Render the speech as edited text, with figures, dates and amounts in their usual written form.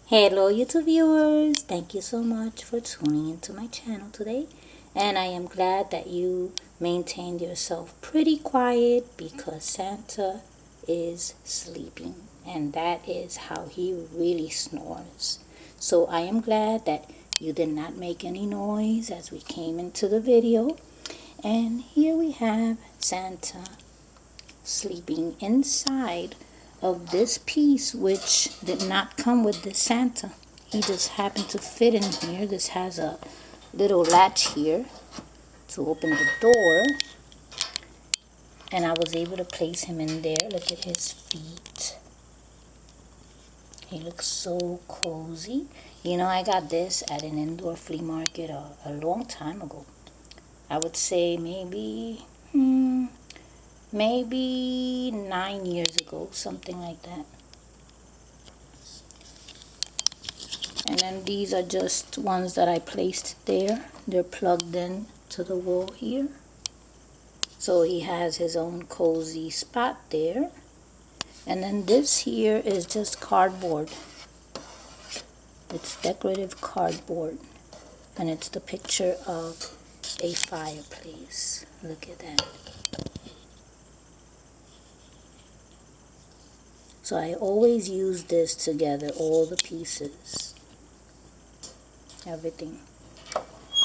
Hello YouTube viewers, thank you so much for tuning into my channel today, and I am glad that you maintained yourself pretty quiet because Santa is sleeping, and that is how he really snores. So I am glad that you did not make any noise as we came into the video. And here we have Santa sleeping inside of this piece, which did not come with the Santa. He just happened to fit in here. This has a little latch here to open the door, and I was able to place him in there. Look at his feet. He looks so cozy. You know, I got this at an indoor flea market a long time ago. I would say maybe 9 years ago, something like that. And then these are just ones that I placed there. They're plugged in to the wall here. So he has his own cozy spot there. And then this here is just cardboard. It's decorative cardboard. And it's the picture of a fireplace. Look at that. So I always use this together, all the pieces. Everything.